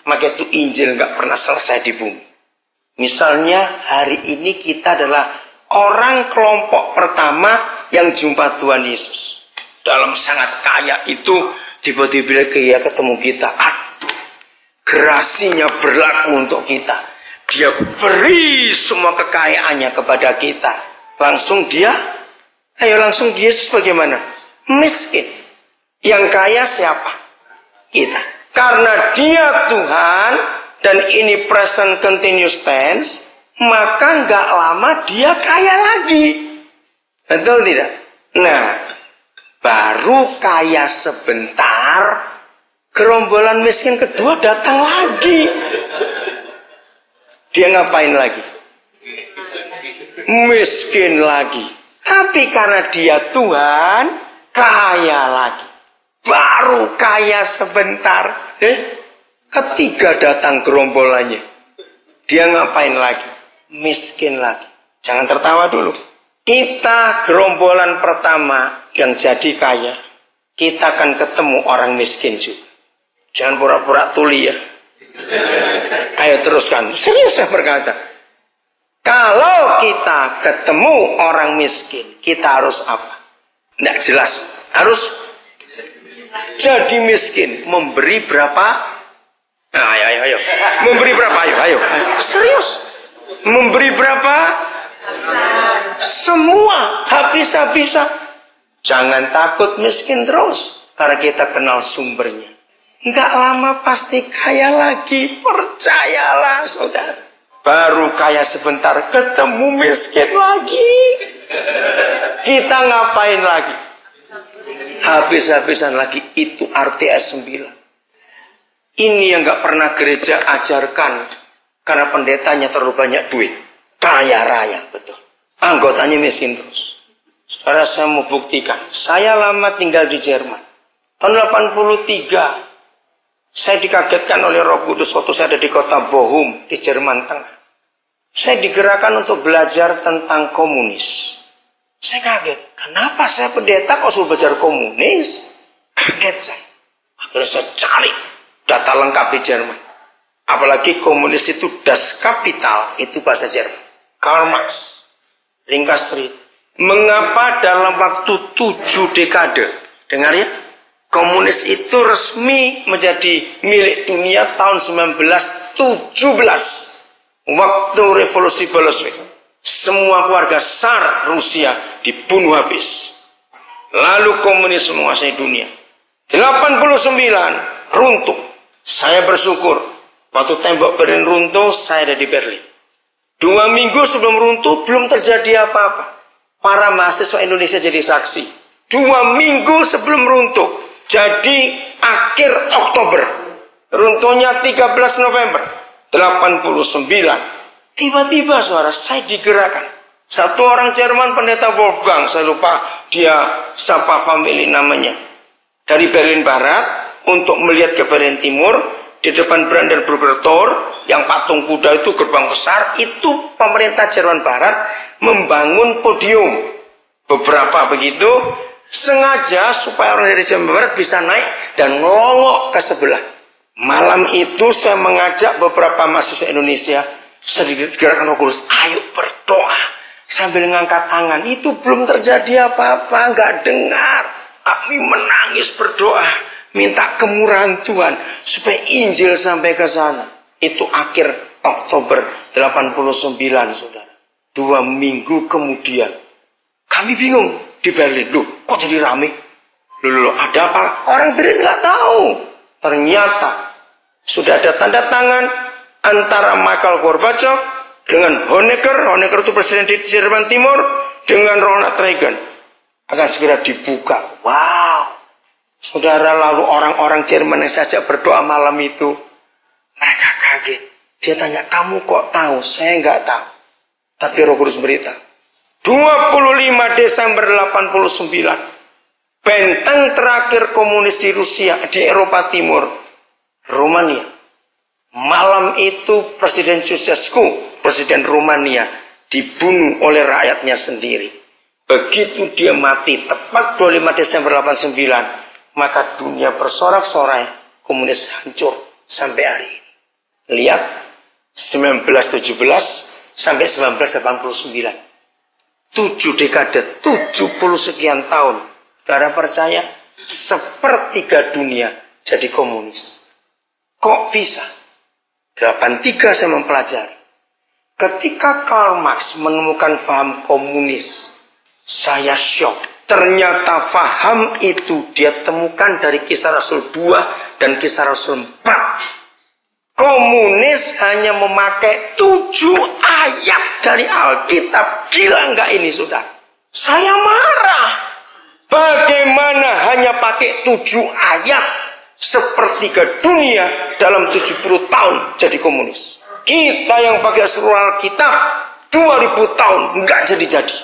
Maka itu Injil nggak pernah selesai di bumi. Misalnya hari ini kita adalah orang kelompok pertama yang jumpa Tuhan Yesus. Dalam sangat kaya itu tiba-tiba dia ketemu kita. Aduh, gerasinya berlaku untuk kita. Dia beri semua kekayaannya kepada kita. Langsung dia Yesus bagaimana? Miskin. Yang kaya siapa? Kita. Karena dia Tuhan dan ini present continuous tense, maka nggak lama dia kaya lagi. Betul tidak? Nah, baru kaya sebentar, gerombolan miskin kedua datang lagi. Dia ngapain lagi? Miskin lagi. Tapi karena dia Tuhan, kaya lagi. Baru kaya sebentar. Ketiga datang gerombolannya. Dia ngapain lagi? Miskin lagi. Jangan tertawa dulu. Kita gerombolan pertama yang jadi kaya. Kita akan ketemu orang miskin juga. Jangan pura-pura tuli ya. Ayo teruskan. Serius saya berkata. Kalau kita ketemu orang miskin, kita harus apa? Tidak jelas. Harus jadi miskin. Memberi berapa? Ayo. Memberi berapa? Ayo. Serius. Memberi berapa? Semua. Habis-habisan. Jangan takut miskin terus. Karena kita kenal sumbernya. Nggak lama pasti kaya lagi. Percayalah saudara. Baru kaya sebentar ketemu miskin lagi. Kita ngapain lagi? Habis-habisan lagi. Itu arti ayat 9. Ini yang gak pernah gereja ajarkan. Karena pendetanya terlalu banyak duit. Kaya raya, betul. Anggotanya miskin terus. Saudara, saya mau buktikan. Saya lama tinggal di Jerman. Tahun 83. Saya dikagetkan oleh Roh Kudus waktu saya ada di kota Bochum di Jerman Tengah. Saya digerakkan untuk belajar tentang komunis. Saya kaget. Kenapa saya pendeta kok suruh belajar komunis? Kaget saya. Akhirnya saya cari data lengkap di Jerman. Apalagi komunis itu Das Kapital, itu bahasa Jerman. Karl Marx. Ringkas cerita. Mengapa dalam waktu 7 dekade, dengar ya, komunis itu resmi menjadi milik dunia tahun 1917. Waktu revolusi Bolshevik. Semua keluarga Tsar Rusia dibunuh habis. Lalu komunis menguasai dunia. 89 runtuh. Saya bersyukur. Waktu tembok Berlin runtuh, saya ada di Berlin. 2 minggu sebelum runtuh, belum terjadi apa-apa. Para mahasiswa Indonesia jadi saksi. 2 minggu sebelum runtuh. Jadi akhir Oktober. Runtuhnya 13 November 89. Tiba-tiba saudara, saya digerakkan. Satu orang Jerman, pendeta Wolfgang, saya lupa dia siapa family namanya. Dari Berlin Barat, untuk melihat ke Berlin Timur, di depan Brandenburger Tor, yang patung kuda itu gerbang besar, itu pemerintah Jerman Barat membangun podium. Beberapa begitu, sengaja supaya orang dari Jerman Barat bisa naik dan ngelongok ke sebelah. Malam itu saya mengajak beberapa mahasiswa Indonesia, sedikit gerakan Roh Kudus, ayo berdoa sambil ngangkat tangan. Itu belum terjadi apa-apa, nggak dengar. Kami menangis berdoa, minta kemurahan Tuhan supaya Injil sampai ke sana. Itu akhir Oktober 89, saudara. 2 minggu kemudian, kami bingung di Berlin. Loh, kok jadi rame? Loh, ada apa? Orang Berlin nggak tahu. Ternyata sudah ada tanda tangan antara Mikhail Gorbachev dengan Honecker. Honecker itu presiden di Jerman Timur, dengan Ronald Reagan. Akan segera dibuka. Wow. Saudara, lalu orang-orang Jerman yang saya ajak berdoa malam itu, mereka kaget. Dia tanya, kamu kok tahu? Saya nggak tahu. Tapi Roh Kudus berita. 25 Desember 89. Benteng terakhir komunis di Rusia, di Eropa Timur, Rumania. Malam itu Presiden Ceausescu, Presiden Rumania, dibunuh oleh rakyatnya sendiri. Begitu dia mati, tepat 25 Desember 89, maka dunia bersorak-sorai, komunis hancur sampai hari ini. Lihat 1917 sampai 1989. 7 dekade, 70 sekian tahun. Saudara percaya, sepertiga dunia jadi komunis. Kok bisa? 83 saya mempelajari. Ketika Karl Marx menemukan faham komunis, saya syok. Ternyata faham itu dia temukan dari Kisah Rasul 2 dan Kisah Rasul 4. Komunis hanya memakai 7 ayat dari Alkitab. Gila enggak ini, saudara? Saya marah. Bagaimana hanya pakai 7 ayat sepertiga dunia dalam 70 tahun jadi komunis? Kita yang pakai seluruh Alkitab 2000 tahun enggak jadi-jadi.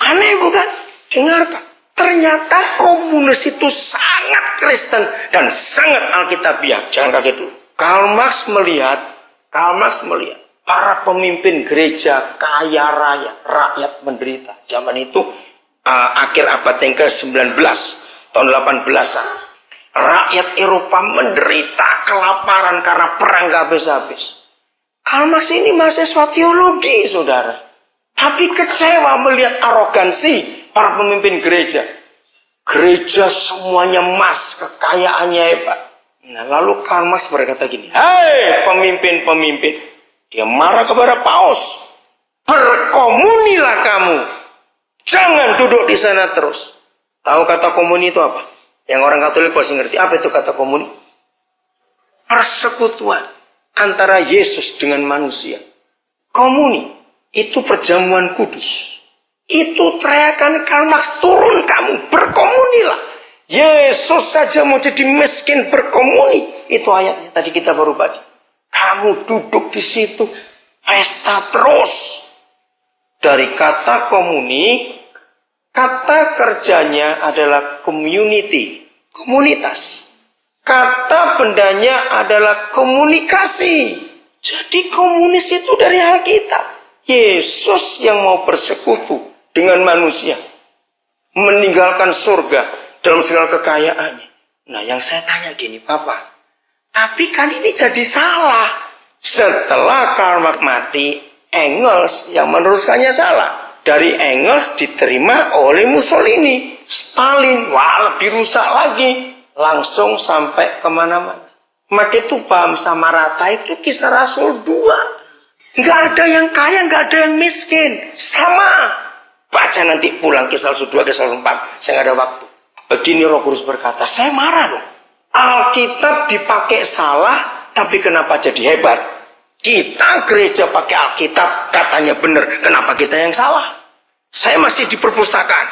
Aneh bukan? Dengarkan. Ternyata komunis itu sangat Kristen dan sangat Alkitabiah. Jangan kaget dulu. Karl Marx melihat para pemimpin gereja kaya raya, rakyat menderita. Zaman itu akhir abad yang ke-19, tahun 18-an. Rakyat Eropa menderita kelaparan karena perang gak habis-habis. Karl Marx ini mahasiswa teologi, saudara. Tapi kecewa melihat arogansi para pemimpin gereja. Gereja semuanya emas, kekayaannya hebat. Nah, lalu Karl Marx berkata gini, "Hei pemimpin-pemimpin," dia marah kepada Paus, "berkomunilah kamu, jangan duduk di sana terus." Tahu kata komuni itu apa? Yang orang Katolik pasti ngerti. Apa itu kata komuni? Persekutuan antara Yesus dengan manusia. Komuni itu perjamuan kudus. Itu teriakan Karl Marx, turun kamu, berkomunilah. Yesus saja mau jadi miskin berkomuni. Itu ayatnya tadi kita baru baca. Kamu duduk di situ, pesta terus. Dari kata komuni, kata kerjanya adalah community, komunitas. Kata bendanya adalah komunikasi. Jadi komunis itu dari Alkitab. Yesus yang mau bersekutu dengan manusia, meninggalkan surga dalam segala kekayaannya. Nah, yang saya tanya gini, Papa, tapi kan ini jadi salah. Setelah Karl Marx mati, Engels yang meneruskannya salah. Dari Engels diterima oleh Mussolini, Stalin, wah lebih rusak lagi. Langsung sampai kemana-mana. Maka itu paham sama rata itu Kisah Rasul 2. Nggak ada yang kaya, nggak ada yang miskin. Sama. Baca nanti pulang Kisah Rasul 2, Kisah Rasul 4. Saya nggak ada waktu. Begini Roh Kudus berkata, saya marah dong. Alkitab dipakai salah, tapi kenapa jadi hebat? Kita gereja pakai Alkitab, katanya benar. Kenapa kita yang salah? Saya masih di perpustakaan,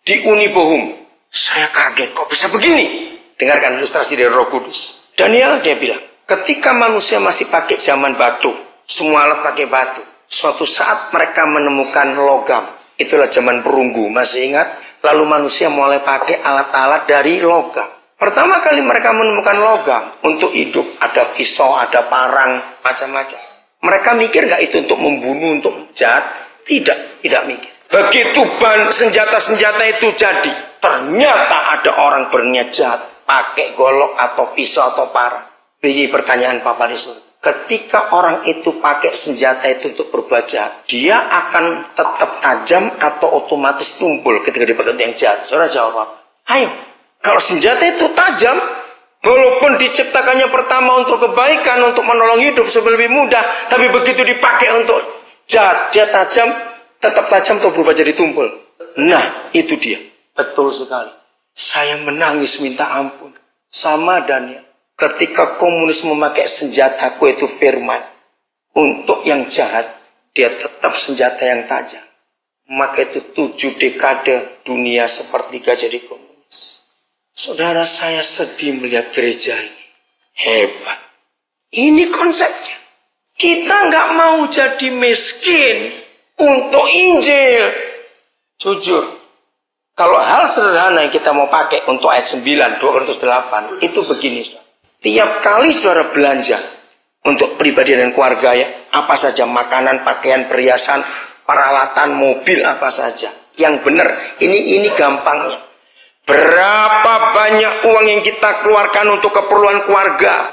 di Unibohum. Saya kaget, kok bisa begini? Dengarkan ilustrasi dari Roh Kudus. Daniel dia bilang, ketika manusia masih pakai zaman batu, semua alat pakai batu. Suatu saat mereka menemukan logam. Itulah zaman perunggu, masih ingat? Lalu manusia mulai pakai alat-alat dari logam. Pertama kali mereka menemukan logam untuk hidup. Ada pisau, ada parang, macam-macam. Mereka mikir nggak itu untuk membunuh, untuk jahat? Tidak mikir. Begitu senjata-senjata itu jadi, ternyata ada orang berniat jahat, pakai golok atau pisau atau parang. Begini pertanyaan Papa di surga. Ketika orang itu pakai senjata itu untuk berbuat jahat, dia akan tetap tajam atau otomatis tumpul ketika dipakai yang jahat? Saudara jawab apa? Ayo, kalau senjata itu tajam, walaupun diciptakannya pertama untuk kebaikan, untuk menolong hidup supaya lebih mudah, tapi begitu dipakai untuk jahat, dia tajam, tetap tajam atau berubah jadi tumpul. Nah, itu dia. Betul sekali. Saya menangis minta ampun. Sama Daniel. Ketika komunis memakai senjataku itu firman. Untuk yang jahat, dia tetap senjata yang tajam. Maka itu 7 dekade dunia sepertiga jadi komunis. Saudara, saya sedih melihat gereja ini. Hebat. Ini konsepnya. Kita nggak mau jadi miskin untuk Injil. Jujur. Kalau hal sederhana yang kita mau pakai untuk ayat 9, 2 Korintus 8, itu begini, saudara. Tiap kali saudara belanja untuk pribadi dan keluarga ya, apa saja makanan, pakaian, perhiasan, peralatan, mobil, apa saja. Yang benar, ini gampangnya. Berapa banyak uang yang kita keluarkan untuk keperluan keluarga,